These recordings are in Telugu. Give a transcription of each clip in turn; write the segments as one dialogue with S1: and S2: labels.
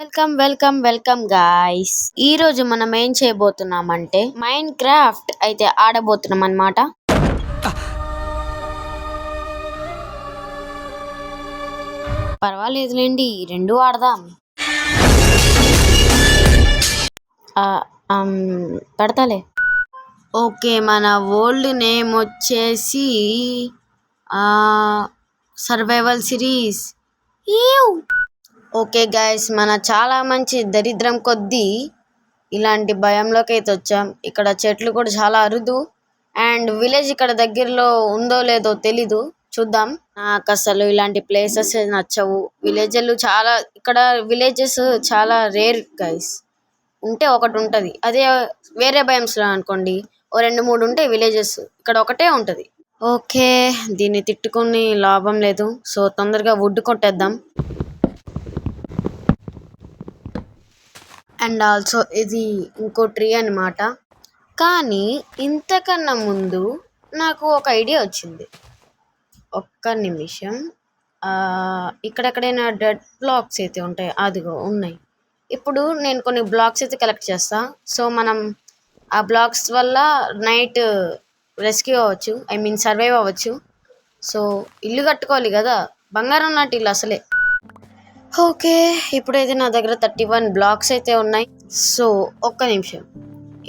S1: Welcome guys. ఈ రోజు మనం ఏం చేయబోతున్నామంటే మైండ్ క్రాఫ్ట్ అయితే ఆడబోతున్నాం అన్నమాట. పర్వాలేదులేండి, రెండు ఆడదాం. పెడతాలే. ఓకే, మన ఓల్డ్ నేమ్ వచ్చేసి సర్వైవల్ సిరీస్. ఓకే గైస్, మన చాలా మంచి దరిద్రం కొద్దీ ఇలాంటి భయంలోకి అయితే వచ్చాం. ఇక్కడ చెట్లు కూడా చాలా అరుదు అండ్ విలేజ్ ఇక్కడ దగ్గరలో ఉందో లేదో తెలీదు, చూద్దాం. నాకు అసలు ఇలాంటి ప్లేసెస్ నచ్చవు. ఇక్కడ విలేజెస్ చాలా రేర్ గైస్. ఉంటే ఒకటి ఉంటుంది, అదే వేరే భయంస్లో అనుకోండి ఓ 2-3 ఉంటాయి విలేజెస్. ఇక్కడ ఒకటే ఉంటుంది. ఓకే, దీన్ని తిట్టుకుని లాభం లేదు, సో తొందరగా వుడ్ కొట్టేద్దాం. అండ్ ఆల్సో ఇది ఇంకో ట్రీ అనమాట. కానీ ఇంతకన్నా ముందు నాకు ఒక ఐడియా వచ్చింది. ఒక్క నిమిషం. ఇక్కడెక్కడైనా డెడ్ బ్లాక్స్ అయితే ఉంటాయి, అదిగో ఉన్నాయి. ఇప్పుడు నేను కొన్ని బ్లాక్స్ అయితే కలెక్ట్ చేస్తా. సో మనం ఆ బ్లాక్స్ వల్ల నైట్ రెస్క్యూ అవ్వచ్చు, సర్వైవ్ అవ్వచ్చు. సో ఇల్లు కట్టుకోవాలి కదా, బంగారం లాంటి ఇల్లు అసలే. ఓకే, ఇప్పుడైతే నా దగ్గర 31 బ్లాక్స్ అయితే ఉన్నాయి. సో ఒక్క నిమిషం,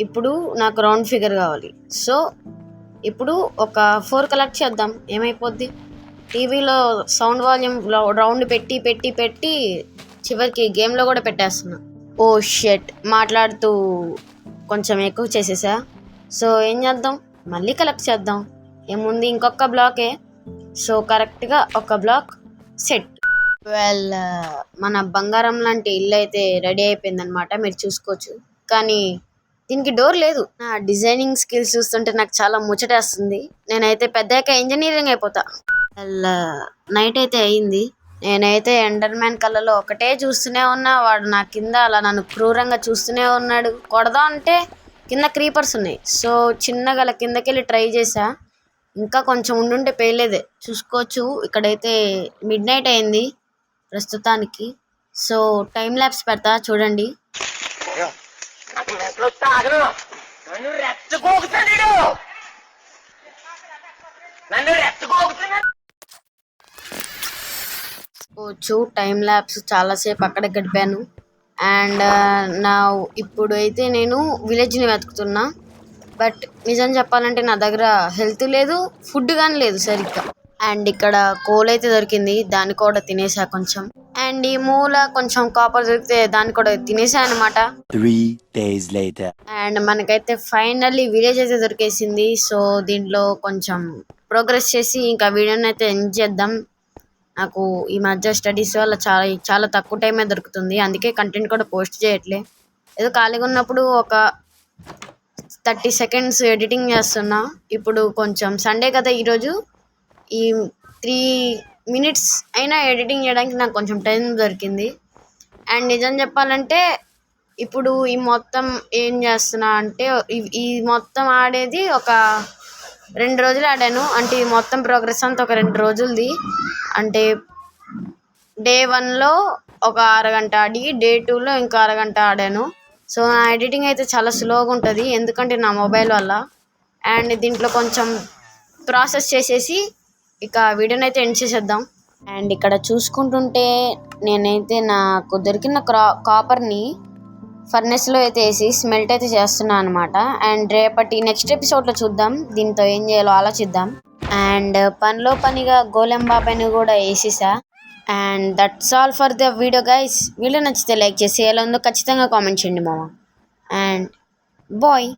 S1: ఇప్పుడు నాకు రౌండ్ ఫిగర్ కావాలి. సో ఇప్పుడు ఒక 4 కలెక్ట్ చేద్దాం, ఏమైపోద్ది. టీవీలో సౌండ్ వాల్యూమ్ రౌండ్ పెట్టి పెట్టి పెట్టి చివరికి గేమ్లో కూడా పెట్టేస్తున్నా. ఓ షెట్, మాట్లాడుతూ కొంచెం ఎక్కువ చేసేసా. సో ఏం చేద్దాం, మళ్ళీ కలెక్ట్ చేద్దాం. ఏముంది, ఇంకొక బ్లాకే. సో కరెక్ట్గా ఒక బ్లాక్ సెట్. మన బంగారం లాంటి ఇల్లు అయితే రెడీ అయిపోయింది అనమాట, మీరు చూసుకోవచ్చు. కానీ దీనికి డోర్ లేదు. నా డిజైనింగ్ స్కిల్స్ చూస్తుంటే నాకు చాలా ముచ్చటేస్తుంది. నేనైతే పెద్దగా ఇంజనీరింగ్ అయిపోతా. నైట్ అయితే అయింది. నేనైతే ఎండర్ మ్యాన్ కళ్ళలో ఒకటే చూస్తూనే ఉన్నా. వాడు నా కింద అలా నన్ను క్రూరంగా చూస్తూనే ఉన్నాడు. కొడదాం అంటే కింద క్రీపర్స్ ఉన్నాయి. సో చిన్నగా అలా కిందకి వెళ్ళి ట్రై చేసా. ఇంకా కొంచెం ఉండుంటే పేలేదే. చూసుకోవచ్చు, ఇక్కడైతే మిడ్ నైట్ అయింది ప్రస్తుతానికి. సో టైం ల్యాప్స్ పెడతా, చూడండి. టైం ల్యాప్స్ చాలాసేపు అక్కడ గడిపాను. అండ్ ఇప్పుడు అయితే నేను విలేజ్ని వెతుకుతున్నా. బట్ నిజం చెప్పాలంటే నా దగ్గర హెల్త్ లేదు, ఫుడ్ కానీ లేదు సరిగ్గా. అండ్ ఇక్కడ కోల్ అయితే దొరికింది, దాన్ని కూడా తినేసా కొంచెం. అండ్ ఈ మూల కొంచెం కాపర్ దొరికితే దాన్ని కూడా తినేసా అనమాట.
S2: 3 days later.
S1: అండ్ మనకైతే ఫైనల్లీ విలేజ్ అయితే దొరికేసింది. సో దీంట్లో కొంచెం ప్రోగ్రెస్ చేసి ఇంకా వీడియోని అయితే ఎండ్ చేద్దాం. నాకు ఈ మధ్య స్టడీస్ వల్ల చాలా తక్కువ టైమే దొరుకుతుంది, అందుకే కంటెంట్ కూడా పోస్ట్ చేయట్లే. ఏదో ఖాళీగా ఉన్నప్పుడు ఒక 30 seconds ఎడిటింగ్ చేస్తున్నా. ఇప్పుడు కొంచెం సండే కదా ఈరోజు, ఈ 3 minutes అయినా ఎడిటింగ్ చేయడానికి నాకు కొంచెం టైం దొరికింది. అండ్ నిజం చెప్పాలంటే ఇప్పుడు ఈ మొత్తం ఏం చేస్తున్నా అంటే ఈ మొత్తం ఆడేది ఒక 2 రోజులు ఆడాను. అంటే ఈ మొత్తం ప్రోగ్రెస్ అంతా ఒక 2 రోజులది. అంటే డే 1లో ఒక అరగంట ఆడి, డే 2లో ఇంకో అరగంట ఆడాను. సో నా ఎడిటింగ్ అయితే చాలా స్లోగా ఉంటుంది, ఎందుకంటే నా మొబైల్ వల్ల. అండ్ దీంట్లో కొంచెం ప్రాసెస్ చేసేసి ఇక వీడియోని అయితే ఎండ్ చేసేద్దాం. అండ్ ఇక్కడ చూసుకుంటుంటే నేనైతే నాకు దొరికిన కాపర్ని ఫర్నెస్లో అయితే వేసి స్మెల్ట్ అయితే చేస్తున్నాను అనమాట. అండ్ రేపటి నెక్స్ట్ ఎపిసోడ్లో చూద్దాం దీంతో ఏం చేయాలో ఆలోచిద్దాం. అండ్ పనిలో పనిగా గోలెం బాబాయ్ని కూడా వేసేసా. And that's all for the video guys. Video నచ్చితే లైక్ చేసి ఎలా ఉందో ఖచ్చితంగా కామెంట్ చేయండి మామ. And bye.